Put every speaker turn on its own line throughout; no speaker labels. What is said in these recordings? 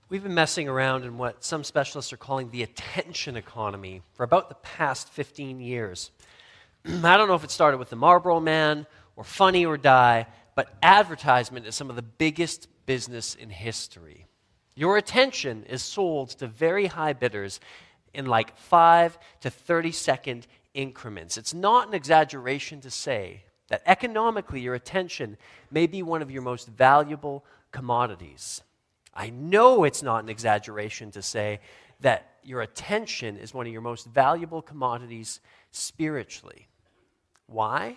We've been messing around in what some specialists are calling the attention economy for about the past 15 years. I don't know if it started with the Marlboro Man or Funny or Die, but advertisement is some of the biggest business in history. Your attention is sold to very high bidders in like 5 to 30-second increments. It's not an exaggeration to say that economically your attention may be one of your most valuable commodities. I know it's not an exaggeration to say that your attention is one of your most valuable commodities spiritually. Why?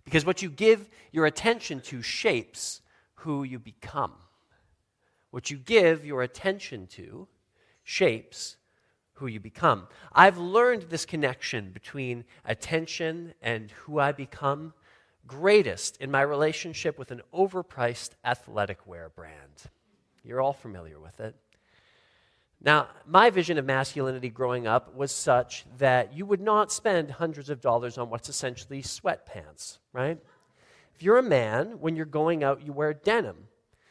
Because what you give your attention to shapes who you become. What you give your attention to shapes who you become. I've learned this connection between attention and who I become greatest in my relationship with an overpriced athletic wear brand. You're all familiar with it. Now, my vision of masculinity growing up was such that you would not spend hundreds of dollars on what's essentially sweatpants, right? If you're a man, when you're going out, you wear denim.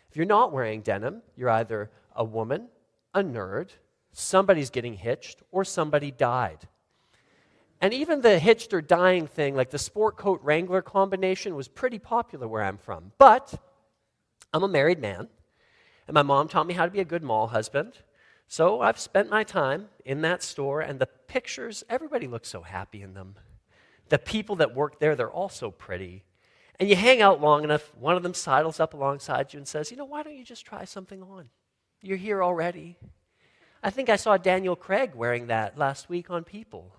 If you're not wearing denim, you're either a woman, a nerd, somebody's getting hitched, or somebody died. And even the hitched or dying thing, like the sport coat Wrangler combination, was pretty popular where I'm from. But I'm a married man. And my mom taught me how to be a good mall husband. So I've spent my time in that store, and the pictures, everybody looks so happy in them. The people that work there, they're all so pretty. And you hang out long enough, one of them sidles up alongside you and says, why don't you just try something on? You're here already. I think I saw Daniel Craig wearing that last week on People.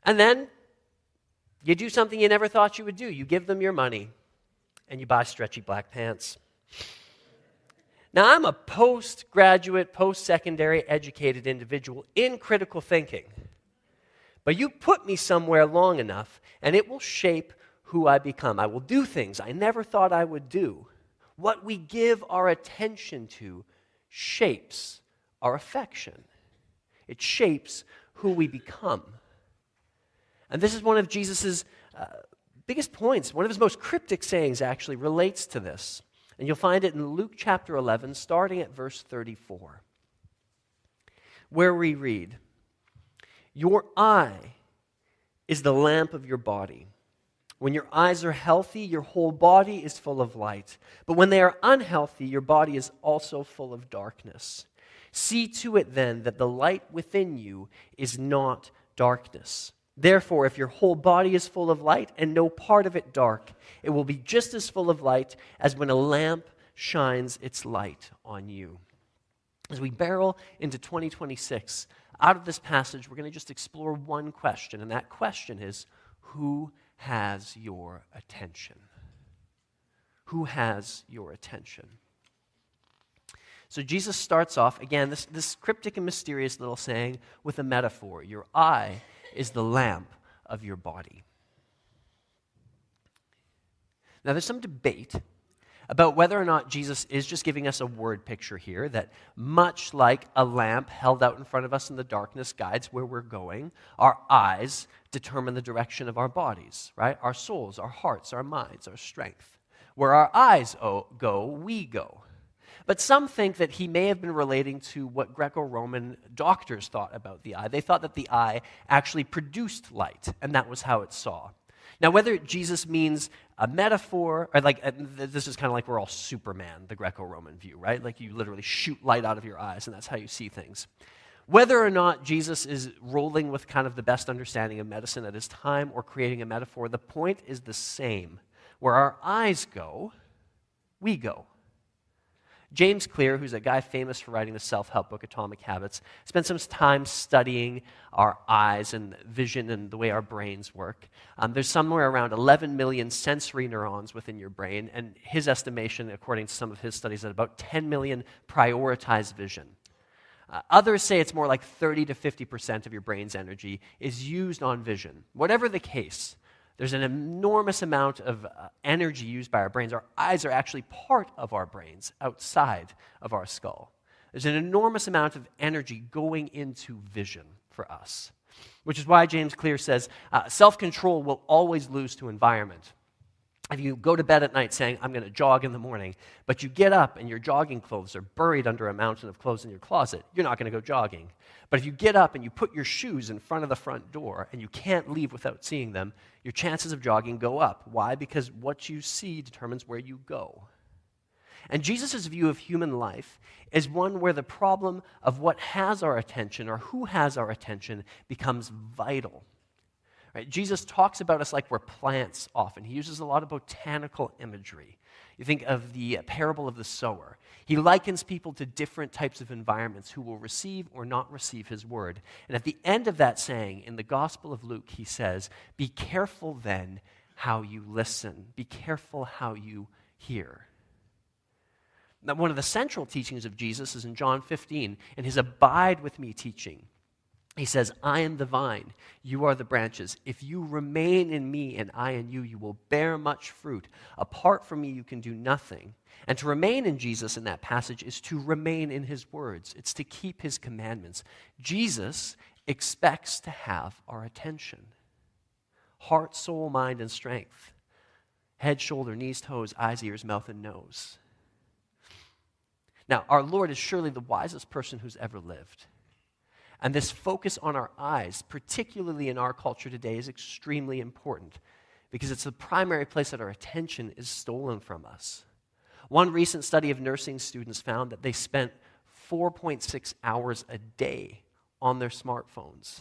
And then you do something you never thought you would do. You give them your money, and you buy stretchy black pants. Now, I'm a postgraduate, post-secondary educated individual in critical thinking. But you put me somewhere long enough, and it will shape who I become. I will do things I never thought I would do. What we give our attention to shapes our affection. It shapes who we become. And this is one of Jesus' biggest points. One of his most cryptic sayings actually relates to this. And you'll find it in Luke chapter 11, starting at verse 34, where we read, "Your eye is the lamp of your body. When your eyes are healthy, your whole body is full of light. But when they are unhealthy, your body is also full of darkness. See to it then that the light within you is not darkness. Therefore, if your whole body is full of light and no part of it dark, it will be just as full of light as when a lamp shines its light on you." As we barrel into 2026, out of this passage, we're going to just explore one question, and that question is, who has your attention? Who has your attention? So Jesus starts off, again, this cryptic and mysterious little saying with a metaphor. Your eye is the lamp of your body. Now, there's some debate about whether or not Jesus is just giving us a word picture here, that much like a lamp held out in front of us in the darkness guides where we're going, our eyes determine the direction of our bodies, right? Our souls, our hearts, our minds, our strength. Where our eyes go, we go. But some think that he may have been relating to what Greco-Roman doctors thought about the eye. They thought that the eye actually produced light, and that was how it saw. Now, whether Jesus means a metaphor, or this is kind of like we're all Superman, the Greco-Roman view, right? Like you literally shoot light out of your eyes, and that's how you see things. Whether or not Jesus is rolling with kind of the best understanding of medicine at his time or creating a metaphor, the point is the same. Where our eyes go, we go. James Clear, who's a guy famous for writing the self-help book Atomic Habits, spent some time studying our eyes and vision and the way our brains work. There's somewhere around 11 million sensory neurons within your brain, and his estimation, according to some of his studies, that about 10 million prioritize vision. Others say it's more like 30 to 50% of your brain's energy is used on vision. Whatever the case, there's an enormous amount of energy used by our brains. Our eyes are actually part of our brains, outside of our skull. There's an enormous amount of energy going into vision for us, which is why James Clear says self-control will always lose to environment. If you go to bed at night saying, I'm going to jog in the morning, but you get up and your jogging clothes are buried under a mountain of clothes in your closet, you're not going to go jogging. But if you get up and you put your shoes in front of the front door and you can't leave without seeing them, your chances of jogging go up. Why? Because what you see determines where you go. And Jesus' view of human life is one where the problem of what has our attention or who has our attention becomes vital. Right? Jesus talks about us like we're plants often. He uses a lot of botanical imagery. You think of the parable of the sower. He likens people to different types of environments who will receive or not receive his word. And at the end of that saying, in the Gospel of Luke, he says, be careful then how you listen. Be careful how you hear. Now, one of the central teachings of Jesus is in John 15, in his abide with me teaching. He says, I am the vine, you are the branches. If you remain in me and I in you, you will bear much fruit. Apart from me, you can do nothing. And to remain in Jesus in that passage is to remain in his words. It's to keep his commandments. Jesus expects to have our attention. Heart, soul, mind, and strength. Head, shoulder, knees, toes, eyes, ears, mouth, and nose. Now, our Lord is surely the wisest person who's ever lived. And this focus on our eyes, particularly in our culture today, is extremely important because it's the primary place that our attention is stolen from us. One recent study of nursing students found that they spent 4.6 hours a day on their smartphones.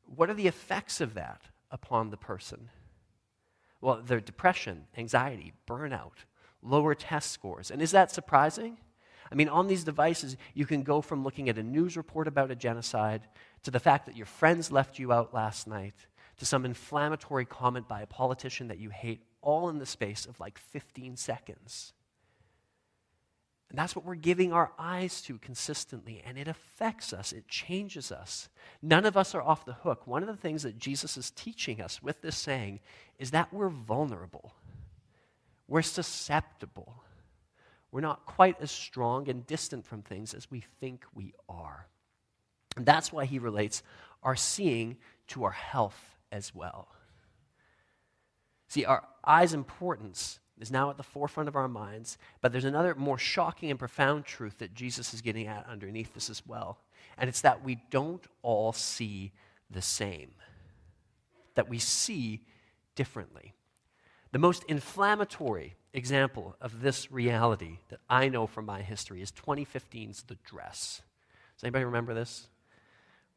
What are the effects of that upon the person? Well, their depression, anxiety, burnout, lower test scores. And is that surprising? I mean, on these devices, you can go from looking at a news report about a genocide to the fact that your friends left you out last night to some inflammatory comment by a politician that you hate, all in the space of like 15 seconds. And that's what we're giving our eyes to consistently, and it affects us. It changes us. None of us are off the hook. One of the things that Jesus is teaching us with this saying is that we're vulnerable. We're susceptible. We're not quite as strong and distant from things as we think we are. And that's why he relates our seeing to our health as well. See, our eye's importance is now at the forefront of our minds, but there's another more shocking and profound truth that Jesus is getting at underneath this as well. And it's that we don't all see the same, that we see differently. The most inflammatory example of this reality that I know from my history is 2015's The Dress. Does anybody remember this?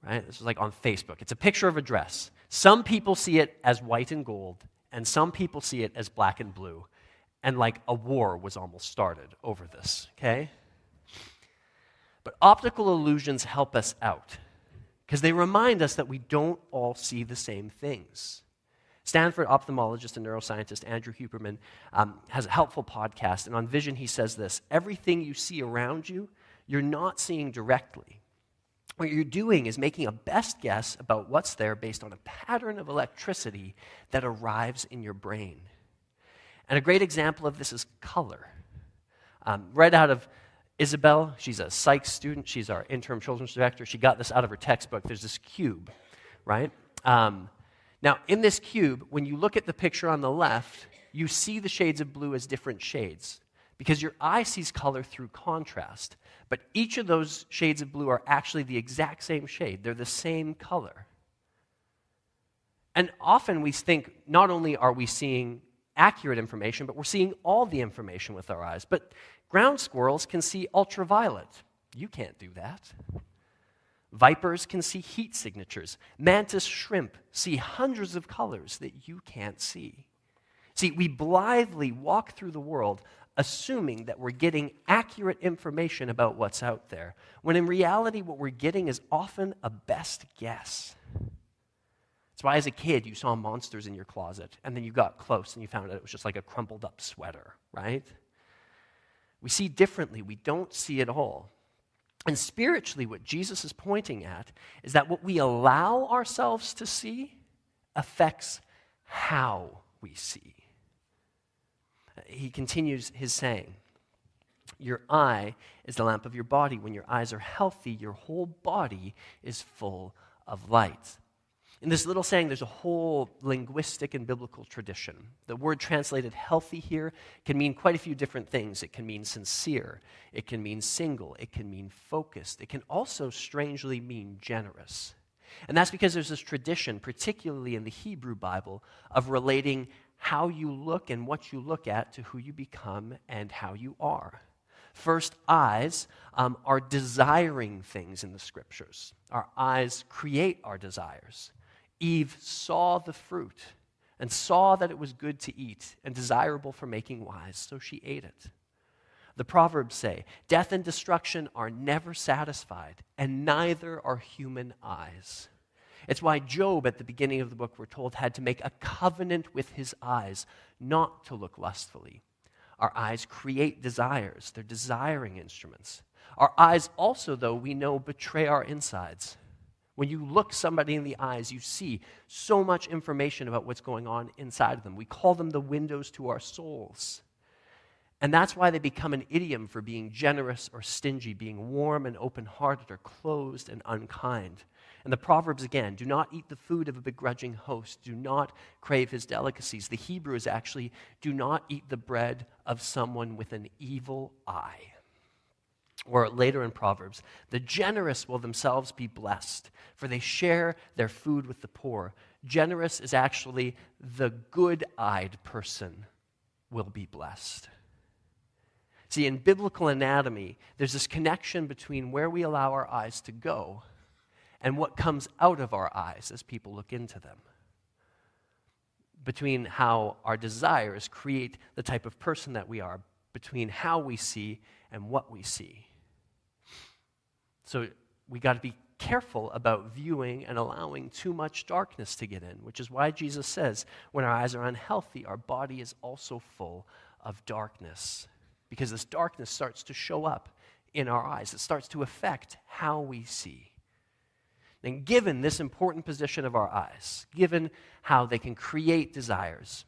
Right? This was like on Facebook. It's a picture of a dress. Some people see it as white and gold, and some people see it as black and blue. And like a war was almost started over this, okay? But optical illusions help us out because they remind us that we don't all see the same things. Stanford ophthalmologist and neuroscientist Andrew Huberman has a helpful podcast, and on Vision he says this: everything you see around you, you're not seeing directly. What you're doing is making a best guess about what's there based on a pattern of electricity that arrives in your brain. And a great example of this is color. Right out of Isabel, she's a psych student, she's our interim children's director, she got this out of her textbook. There's this cube, right? Now, in this cube, when you look at the picture on the left, you see the shades of blue as different shades because your eye sees color through contrast. But each of those shades of blue are actually the exact same shade. They're the same color. And often we think not only are we seeing accurate information, but we're seeing all the information with our eyes. But ground squirrels can see ultraviolet. You can't do that. Vipers can see heat signatures. Mantis shrimp see hundreds of colors that you can't see. See, we blithely walk through the world assuming that we're getting accurate information about what's out there, when in reality what we're getting is often a best guess. That's why as a kid you saw monsters in your closet, and then you got close and you found out it was just like a crumpled up sweater, right? We see differently. We don't see it all. And spiritually, what Jesus is pointing at is that what we allow ourselves to see affects how we see. He continues his saying, your eye is the lamp of your body. When your eyes are healthy, your whole body is full of light. In this little saying, there's a whole linguistic and biblical tradition. The word translated healthy here can mean quite a few different things. It can mean sincere. It can mean single. It can mean focused. It can also strangely mean generous. And that's because there's this tradition, particularly in the Hebrew Bible, of relating how you look and what you look at to who you become and how you are. First, eyes are desiring things in the Scriptures. Our eyes create our desires. Eve saw the fruit and saw that it was good to eat and desirable for making wise, so she ate it. The Proverbs say, death and destruction are never satisfied, and neither are human eyes. It's why Job, at the beginning of the book, we're told, had to make a covenant with his eyes not to look lustfully. Our eyes create desires. They're desiring instruments. Our eyes also, though, we know, betray our insides. When you look somebody in the eyes, you see so much information about what's going on inside of them. We call them the windows to our souls. And that's why they become an idiom for being generous or stingy, being warm and open-hearted or closed and unkind. And the Proverbs, again, do not eat the food of a begrudging host. Do not crave his delicacies. The Hebrew is actually, do not eat the bread of someone with an evil eye. Or later in Proverbs, the generous will themselves be blessed, for they share their food with the poor. Generous is actually the good-eyed person will be blessed. See, in biblical anatomy, there's this connection between where we allow our eyes to go and what comes out of our eyes as people look into them. Between how our desires create the type of person that we are, between how we see and what we see. So we got to be careful about viewing and allowing too much darkness to get in, which is why Jesus says when our eyes are unhealthy, our body is also full of darkness. Because this darkness starts to show up in our eyes. It starts to affect how we see. And given this important position of our eyes, given how they can create desires,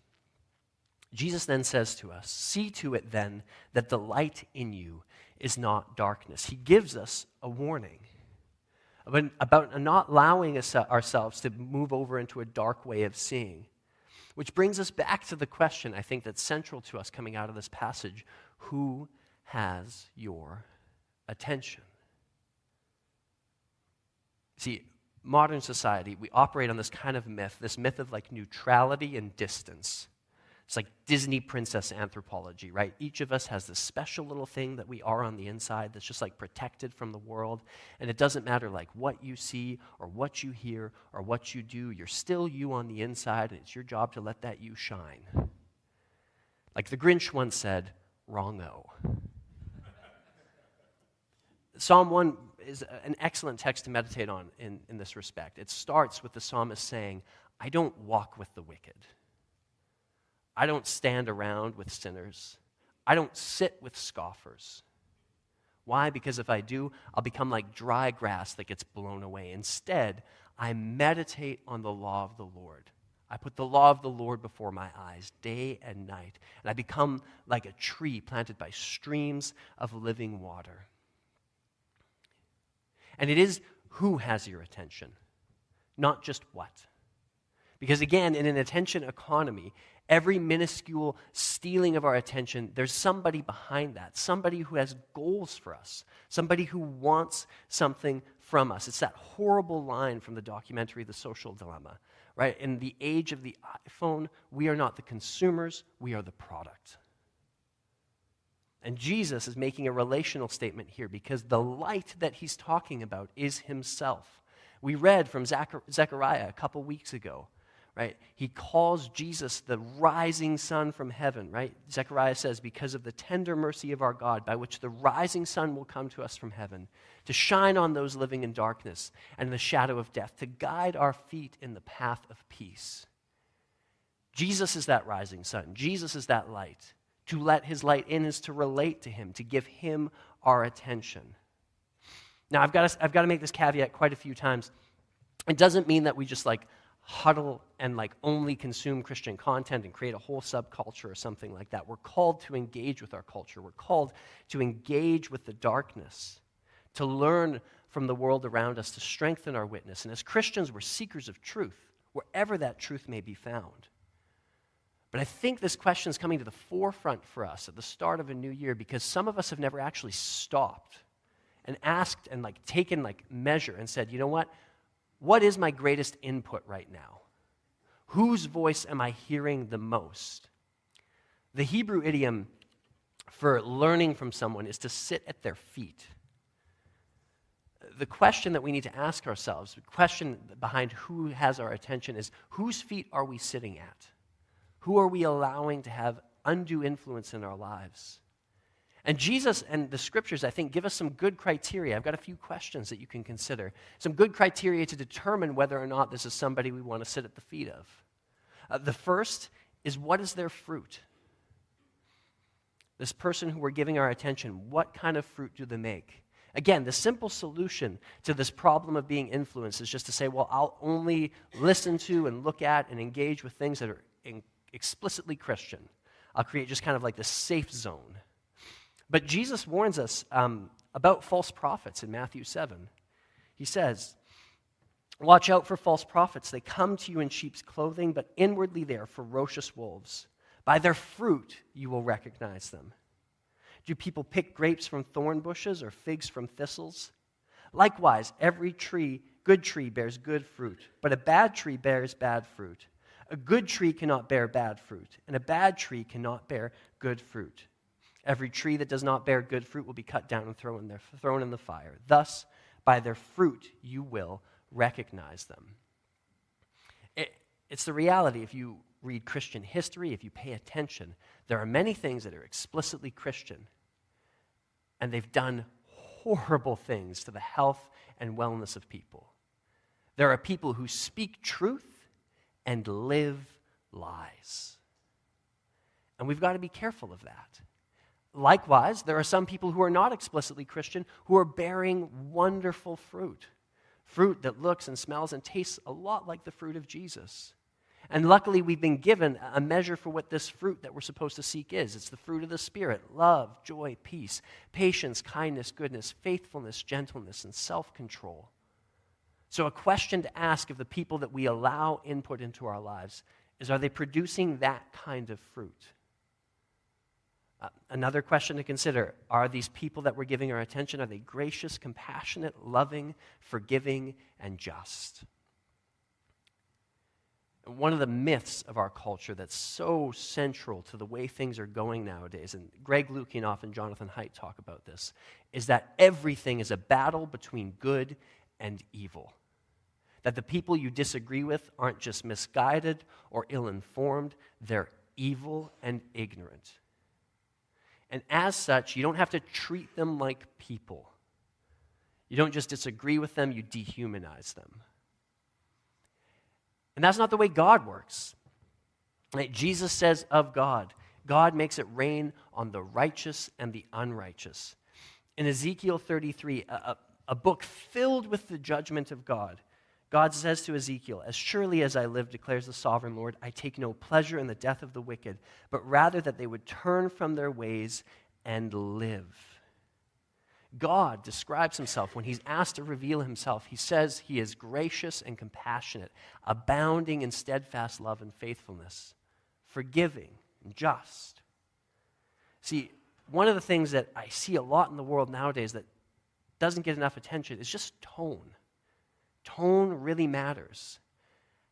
Jesus then says to us, see to it then that the light in you is not darkness. He gives us a warning about not allowing ourselves to move over into a dark way of seeing. Which brings us back to the question, I think, that's central to us coming out of this passage. Who has your attention? See, modern society, we operate on this kind of myth, this myth of like neutrality and distance. It's like Disney princess anthropology, right? Each of us has this special little thing that we are on the inside that's just like protected from the world. And it doesn't matter like what you see or what you hear or what you do. You're still you on the inside, and it's your job to let that you shine. Like the Grinch once said, wrong-o. Psalm 1 is an excellent text to meditate on in this respect. It starts with the psalmist saying, I don't walk with the wicked. I don't stand around with sinners. I don't sit with scoffers. Why? Because if I do, I'll become like dry grass that gets blown away. Instead, I meditate on the law of the Lord. I put the law of the Lord before my eyes day and night, and I become like a tree planted by streams of living water. And it is who has your attention, not just what. Because again, in an attention economy, every minuscule stealing of our attention, there's somebody behind that, somebody who has goals for us, somebody who wants something from us. It's that horrible line from the documentary The Social Dilemma, right? In the age of the iPhone, we are not the consumers, we are the product. And Jesus is making a relational statement here because the light that he's talking about is himself. We read from Zechariah a couple weeks ago, right? He calls Jesus the rising sun from heaven, right? Zechariah says, because of the tender mercy of our God, by which the rising sun will come to us from heaven, to shine on those living in darkness and in the shadow of death, to guide our feet in the path of peace. Jesus is that rising sun. Jesus is that light. To let his light in is to relate to him, to give him our attention. Now, I've got to make this caveat quite a few times. It doesn't mean that we just like huddle and like only consume Christian content and create a whole subculture or something like that. We're called to engage with our culture. We're called to engage with the darkness, to learn from the world around us to strengthen our witness. And as Christians, we're seekers of truth, wherever that truth may be found. But I think this question is coming to the forefront for us at the start of a new year because some of us have never actually stopped and asked and taken measure and said, you know what is my greatest input right now? Whose voice am I hearing the most? The Hebrew idiom for learning from someone is to sit at their feet. The question that we need to ask ourselves, the question behind who has our attention is, whose feet are we sitting at? Who are we allowing to have undue influence in our lives? And Jesus and the scriptures, I think, give us some good criteria. I've got a few questions that you can consider. Some good criteria to determine whether or not this is somebody we want to sit at the feet of. The first is, what is their fruit? This person who we're giving our attention, what kind of fruit do they make? Again, the simple solution to this problem of being influenced is just to say, well, I'll only listen to and look at and engage with things that are explicitly Christian. I'll create just kind of like this safe zone. But Jesus warns us about false prophets in Matthew 7. He says, watch out for false prophets. They come to you in sheep's clothing, but inwardly they are ferocious wolves. By their fruit you will recognize them. Do people pick grapes from thorn bushes or figs from thistles? Likewise, every good tree bears good fruit, but a bad tree bears bad fruit. A good tree cannot bear bad fruit, and a bad tree cannot bear good fruit. Every tree that does not bear good fruit will be cut down and thrown in the fire. Thus, by their fruit you will recognize them. It's the reality. If you read Christian history, if you pay attention, there are many things that are explicitly Christian, and they've done horrible things to the health and wellness of people. There are people who speak truth and live lies. And we've got to be careful of that. Likewise, there are some people who are not explicitly Christian who are bearing wonderful fruit. Fruit that looks and smells and tastes a lot like the fruit of Jesus. And luckily, we've been given a measure for what this fruit that we're supposed to seek is. It's the fruit of the Spirit: love, joy, peace, patience, kindness, goodness, faithfulness, gentleness, and self-control. So a question to ask of the people that we allow input into our lives is, are they producing that kind of fruit? Another question to consider, are these people that we're giving our attention, are they gracious, compassionate, loving, forgiving, and just? One of the myths of our culture that's so central to the way things are going nowadays, and Greg Lukianoff and Jonathan Haidt talk about this, is that everything is a battle between good and evil. That the people you disagree with aren't just misguided or ill-informed, they're evil and ignorant. And as such, you don't have to treat them like people. You don't just disagree with them, you dehumanize them. And that's not the way God works. Right? Jesus says of God, God makes it rain on the righteous and the unrighteous. In Ezekiel 33, a book filled with the judgment of God, God says to Ezekiel, "As surely as I live, declares the sovereign Lord, I take no pleasure in the death of the wicked, but rather that they would turn from their ways and live." God describes himself, when he's asked to reveal himself, he says he is gracious and compassionate, abounding in steadfast love and faithfulness, forgiving and just. See, one of the things that I see a lot in the world nowadays that doesn't get enough attention is just tone. Tone really matters.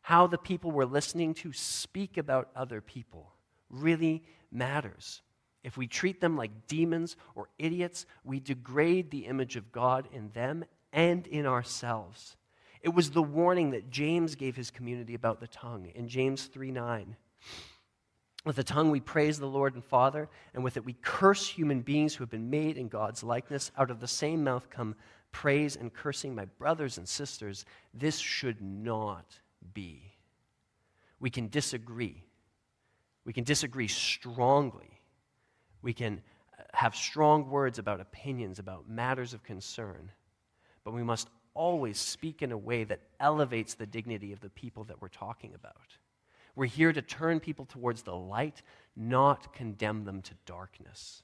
How the people we're listening to speak about other people really matters. If we treat them like demons or idiots, we degrade the image of God in them and in ourselves. It was the warning that James gave his community about the tongue in James 3:9. With the tongue we praise the Lord and Father, and with it we curse human beings who have been made in God's likeness. Out of the same mouth come praise and cursing. My brothers and sisters, this should not be. We can disagree. We can disagree strongly. We can have strong words about opinions, about matters of concern, but we must always speak in a way that elevates the dignity of the people that we're talking about. We're here to turn people towards the light, not condemn them to darkness.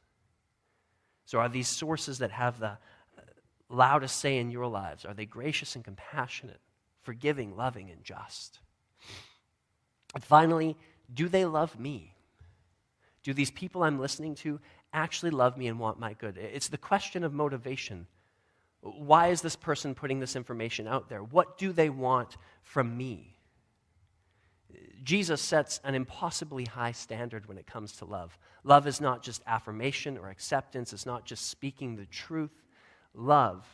So are these sources that have the loudest say in your lives? Are they gracious and compassionate, forgiving, loving, and just? And finally, do they love me? Do these people I'm listening to actually love me and want my good? It's the question of motivation. Why is this person putting this information out there? What do they want from me? Jesus sets an impossibly high standard when it comes to love. Love is not just affirmation or acceptance. It's not just speaking the truth. Love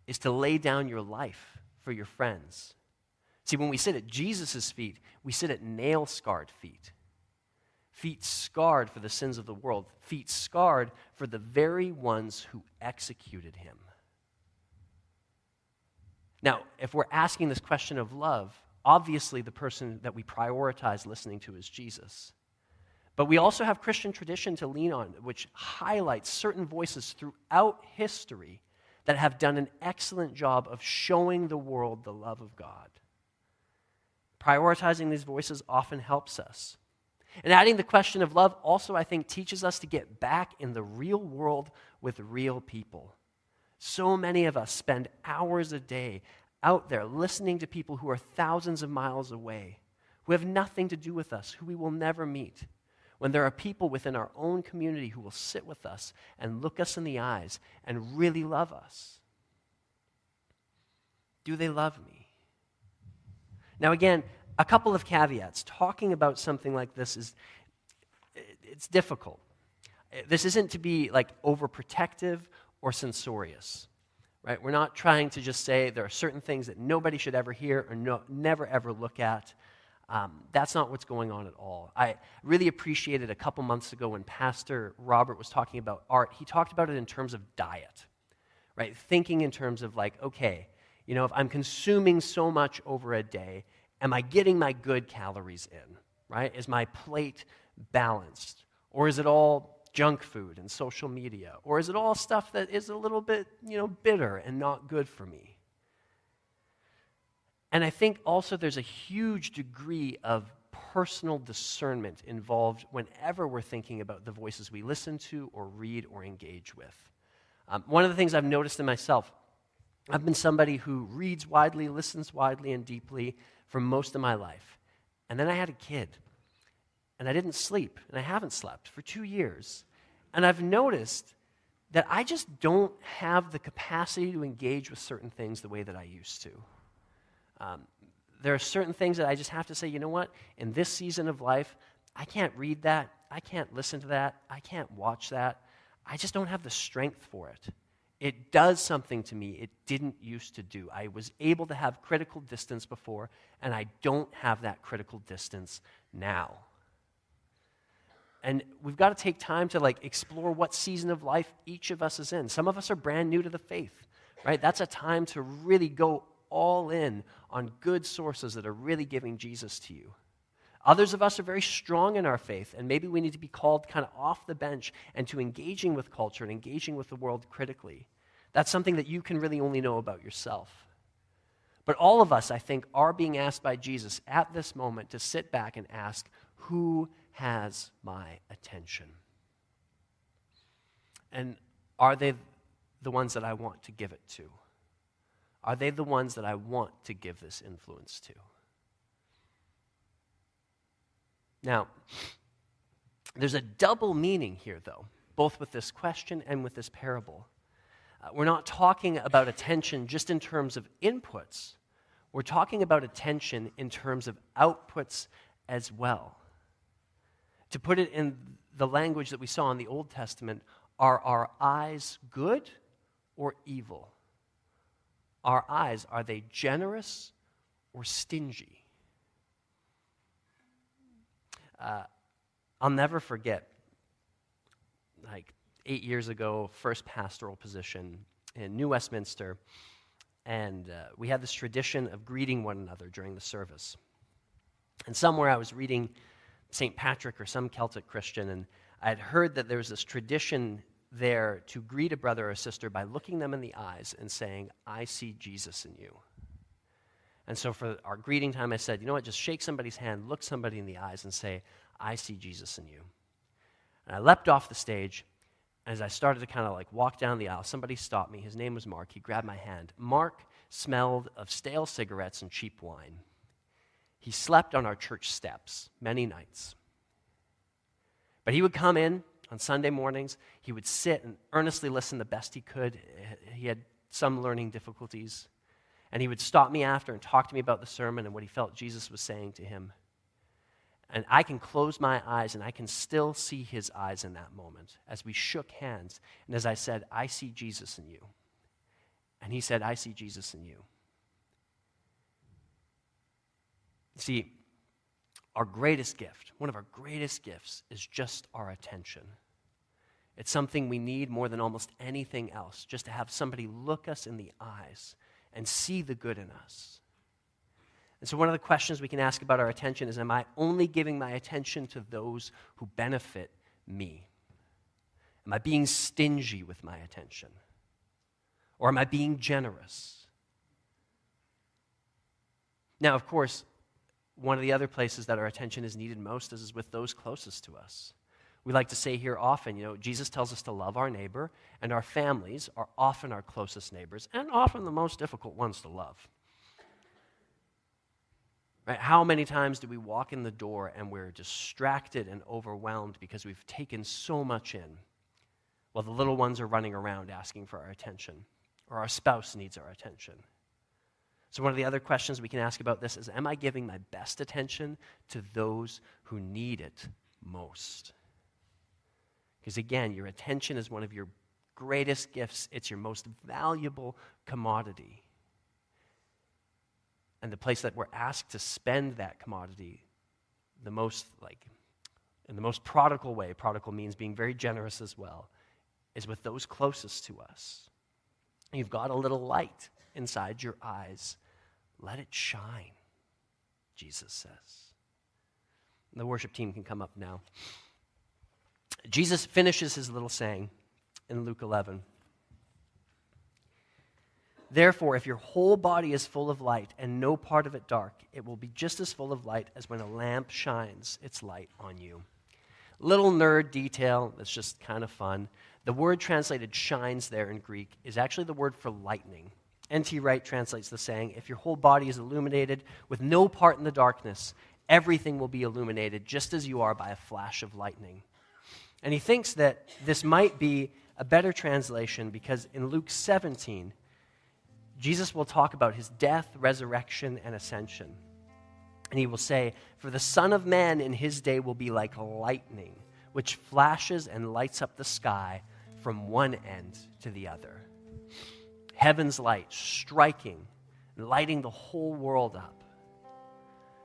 is to lay down your life for your friends. See, when we sit at Jesus' feet, we sit at nail-scarred feet. Feet scarred for the sins of the world. Feet scarred for the very ones who executed him. Now, if we're asking this question of love, obviously the person that we prioritize listening to is Jesus. But we also have Christian tradition to lean on, which highlights certain voices throughout history that have done an excellent job of showing the world the love of God. Prioritizing these voices often helps us. And adding the question of love also, I think, teaches us to get back in the real world with real people. So many of us spend hours a day out there listening to people who are thousands of miles away, who have nothing to do with us, who we will never meet, when there are people within our own community who will sit with us and look us in the eyes and really love us. Do they love me? Now again, a couple of caveats. Talking about something like this it's difficult. This isn't to be like overprotective or censorious, right? We're not trying to just say there are certain things that nobody should ever hear or never ever look at. That's not what's going on at all. I really appreciated a couple months ago when Pastor Robert was talking about art. He talked about it in terms of diet, right? Thinking in terms of like, okay, if I'm consuming so much over a day, am I getting my good calories in, right? Is my plate balanced? Or is it all junk food and social media? Or is it all stuff that is a little bit, bitter and not good for me? And I think also there's a huge degree of personal discernment involved whenever we're thinking about the voices we listen to or read or engage with. One of the things I've noticed in myself, I've been somebody who reads widely, listens widely and deeply for most of my life. And then I had a kid. And I didn't sleep, and I haven't slept for 2 years. And I've noticed that I just don't have the capacity to engage with certain things the way that I used to. There are certain things that I just have to say, you know what? In this season of life, I can't read that. I can't listen to that. I can't watch that. I just don't have the strength for it. It does something to me it didn't used to do. I was able to have critical distance before, and I don't have that critical distance now. And we've got to take time to explore what season of life each of us is in. Some of us are brand new to the faith, right? That's a time to really go all in on good sources that are really giving Jesus to you. Others of us are very strong in our faith, and maybe we need to be called kind of off the bench and to engaging with culture and engaging with the world critically. That's something that you can really only know about yourself. But all of us, I think, are being asked by Jesus at this moment to sit back and ask, who has my attention? And are they the ones that I want to give it to? Are they the ones that I want to give this influence to? Now, there's a double meaning here, though, both with this question and with this parable. We're not talking about attention just in terms of inputs. We're talking about attention in terms of outputs as well. To put it in the language that we saw in the Old Testament, are our eyes good or evil? Our eyes, are they generous or stingy? I'll never forget, 8 years ago, first pastoral position in New Westminster, and we had this tradition of greeting one another during the service. And somewhere I was reading St. Patrick or some Celtic Christian, and I had heard that there was this tradition there to greet a brother or sister by looking them in the eyes and saying, I see Jesus in you. And so for our greeting time, I said, you know what, just shake somebody's hand, look somebody in the eyes and say, I see Jesus in you. And I leapt off the stage, As I started to kind of like walk down the aisle, somebody stopped me. His name was Mark. He grabbed my hand. Mark smelled of stale cigarettes and cheap wine. He slept on our church steps many nights. But he would come in on Sunday mornings. He would sit and earnestly listen the best he could. He had some learning difficulties. And he would stop me after and talk to me about the sermon and what he felt Jesus was saying to him. And I can close my eyes and I can still see his eyes in that moment as we shook hands. And as I said, I see Jesus in you. And he said, I see Jesus in you. See, our greatest gift, one of our greatest gifts, is just our attention. It's something we need more than almost anything else, just to have somebody look us in the eyes and see the good in us. And so one of the questions we can ask about our attention is, am I only giving my attention to those who benefit me? Am I being stingy with my attention? Or am I being generous? Now, of course, one of the other places that our attention is needed most is with those closest to us. We like to say here often, Jesus tells us to love our neighbor, and our families are often our closest neighbors, and often the most difficult ones to love. Right? How many times do we walk in the door and we're distracted and overwhelmed because we've taken so much in while the little ones are running around asking for our attention, or our spouse needs our attention? So one of the other questions we can ask about this is, am I giving my best attention to those who need it most? Because again, your attention is one of your greatest gifts. It's your most valuable commodity. And the place that we're asked to spend that commodity in the most prodigal way, prodigal means being very generous as well, is with those closest to us. You've got a little light inside your eyes. Let it shine, Jesus says. And the worship team can come up now. Jesus finishes his little saying in Luke 11. Therefore, if your whole body is full of light and no part of it dark, it will be just as full of light as when a lamp shines its light on you. Little nerd detail that's just kind of fun. The word translated shines there in Greek is actually the word for lightning. N.T. Wright translates the saying, if your whole body is illuminated with no part in the darkness, everything will be illuminated just as you are by a flash of lightning. And he thinks that this might be a better translation because in Luke 17, Jesus will talk about his death, resurrection, and ascension. And he will say, for the Son of Man in his day will be like lightning, which flashes and lights up the sky from one end to the other. Heaven's light striking and lighting the whole world up.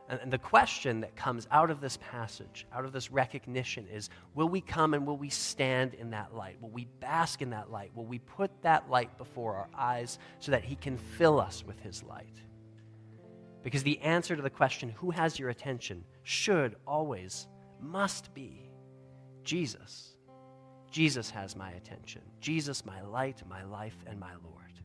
And the question that comes out of this passage, out of this recognition is, will we come and will we stand in that light? Will we bask in that light? Will we put that light before our eyes so that he can fill us with his light? Because the answer to the question, who has your attention, should always, must be Jesus. Jesus has my attention. Jesus, my light, my life, and my Lord.